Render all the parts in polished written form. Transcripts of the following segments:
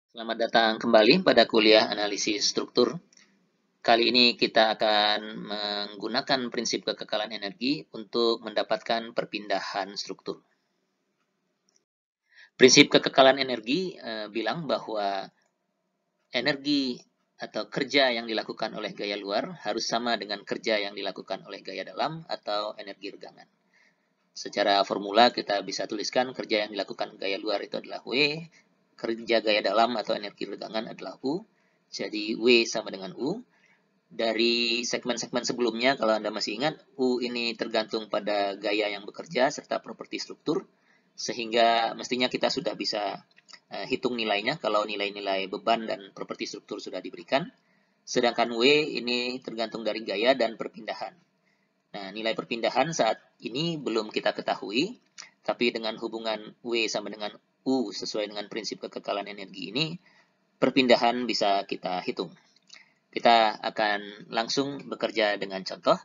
Selamat datang kembali pada kuliah analisis struktur. Kali ini kita akan menggunakan prinsip kekekalan energi untuk mendapatkan perpindahan struktur. Prinsip kekekalan energi bilang bahwa energi atau kerja yang dilakukan oleh gaya luar harus sama dengan kerja yang dilakukan oleh gaya dalam atau energi regangan. Secara formula kita bisa tuliskan kerja yang dilakukan gaya luar itu adalah W, kerja gaya dalam atau energi regangan adalah U. Jadi W sama dengan U. Dari segmen-segmen sebelumnya, kalau Anda masih ingat, U ini tergantung pada gaya yang bekerja serta properti struktur, sehingga mestinya kita sudah bisa hitung nilainya kalau nilai-nilai beban dan properti struktur sudah diberikan. Sedangkan W ini tergantung dari gaya dan perpindahan. Nah, nilai perpindahan saat ini belum kita ketahui, tapi dengan hubungan W sama dengan U sesuai dengan prinsip kekekalan energi ini, perpindahan bisa kita hitung. Kita akan langsung bekerja dengan contoh.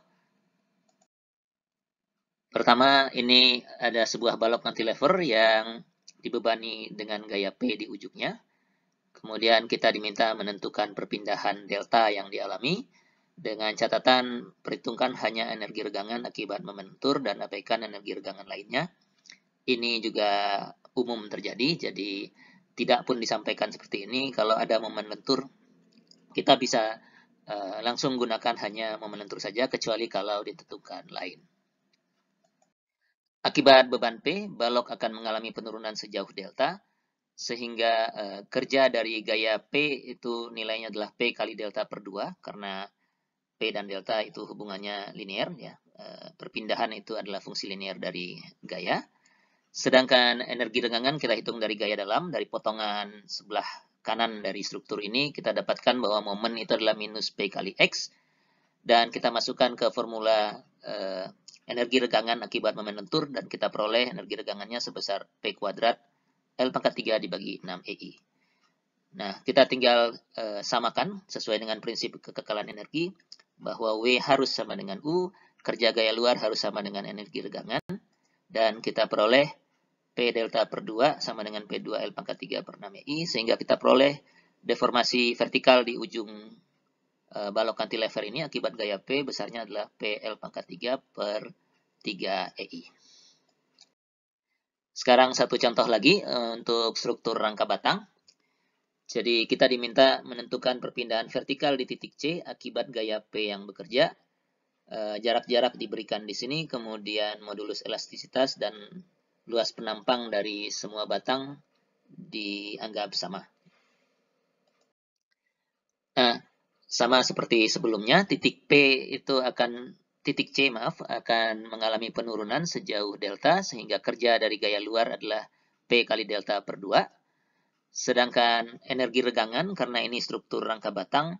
Pertama, ini ada sebuah balok cantilever yang dibebani dengan gaya P di ujungnya. Kemudian kita diminta menentukan perpindahan delta yang dialami. Dengan catatan, perhitungkan hanya energi regangan akibat membentur dan abaikan energi regangan lainnya. Ini juga umum terjadi, jadi tidak pun disampaikan seperti ini. Kalau ada momen lentur, kita bisa langsung gunakan hanya momen lentur saja, kecuali kalau ditentukan lain. Akibat beban P, balok akan mengalami penurunan sejauh delta, sehingga kerja dari gaya P itu nilainya adalah P kali delta per 2, karena P dan delta itu hubungannya linear, ya. Perpindahan itu adalah fungsi linear dari gaya. Sedangkan energi regangan kita hitung dari gaya dalam, dari potongan sebelah kanan dari struktur ini, kita dapatkan bahwa momen itu adalah minus P kali X, dan kita masukkan ke formula energi regangan akibat momen lentur, dan kita peroleh energi regangannya sebesar P kuadrat L pangkat 3 dibagi 6 EI. Nah, kita tinggal samakan sesuai dengan prinsip kekekalan energi, bahwa W harus sama dengan U, kerja gaya luar harus sama dengan energi regangan, dan kita peroleh P delta per 2 sama dengan P2 L pangkat 3 per 6 EI, sehingga kita peroleh deformasi vertikal di ujung balok cantilever ini akibat gaya P besarnya adalah PL pangkat 3 per 3 EI. Sekarang satu contoh lagi untuk struktur rangka batang. Jadi kita diminta menentukan perpindahan vertikal di titik C akibat gaya P yang bekerja. Jarak-jarak diberikan di sini, kemudian modulus elastisitas dan luas penampang dari semua batang dianggap sama. Nah, sama seperti sebelumnya, titik C akan mengalami penurunan sejauh delta, sehingga kerja dari gaya luar adalah P kali delta per 2. Sedangkan energi regangan, karena ini struktur rangka batang,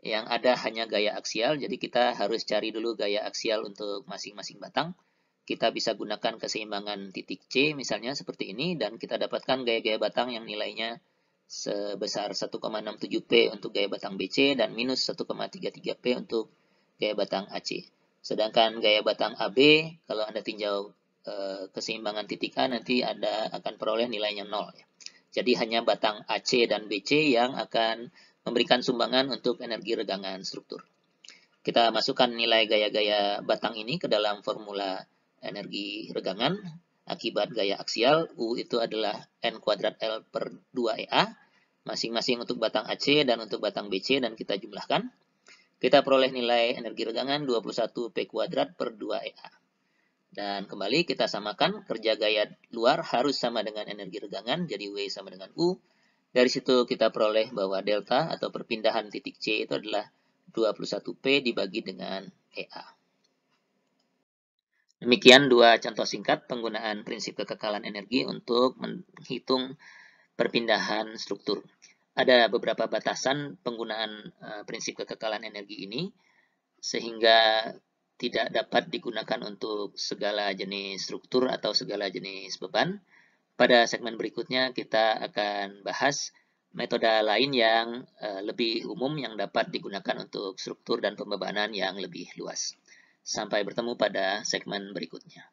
yang ada hanya gaya aksial, jadi kita harus cari dulu gaya aksial untuk masing-masing batang. Kita bisa gunakan keseimbangan titik C, misalnya seperti ini, dan kita dapatkan gaya-gaya batang yang nilainya sebesar 1,67 P untuk gaya batang BC dan minus 1,33 P untuk gaya batang AC. Sedangkan gaya batang AB, kalau Anda tinjau keseimbangan titik A, nanti Anda akan peroleh nilainya 0. Jadi hanya batang AC dan BC yang akan memberikan sumbangan untuk energi regangan struktur. Kita masukkan nilai gaya-gaya batang ini ke dalam formula energi regangan akibat gaya aksial. U itu adalah N kuadrat L per 2 EA, masing-masing untuk batang AC dan untuk batang BC, dan kita jumlahkan. Kita peroleh nilai energi regangan 21 P kuadrat per 2 EA. Dan kembali kita samakan, kerja gaya luar harus sama dengan energi regangan, jadi W sama dengan U. Dari situ kita peroleh bahwa delta atau perpindahan titik C itu adalah 21 P dibagi dengan EA. Demikian dua contoh singkat penggunaan prinsip kekekalan energi untuk menghitung perpindahan struktur. Ada beberapa batasan penggunaan prinsip kekekalan energi ini, sehingga tidak dapat digunakan untuk segala jenis struktur atau segala jenis beban. Pada segmen berikutnya kita akan bahas metode lain yang lebih umum yang dapat digunakan untuk struktur dan pembebanan yang lebih luas. Sampai bertemu pada segmen berikutnya.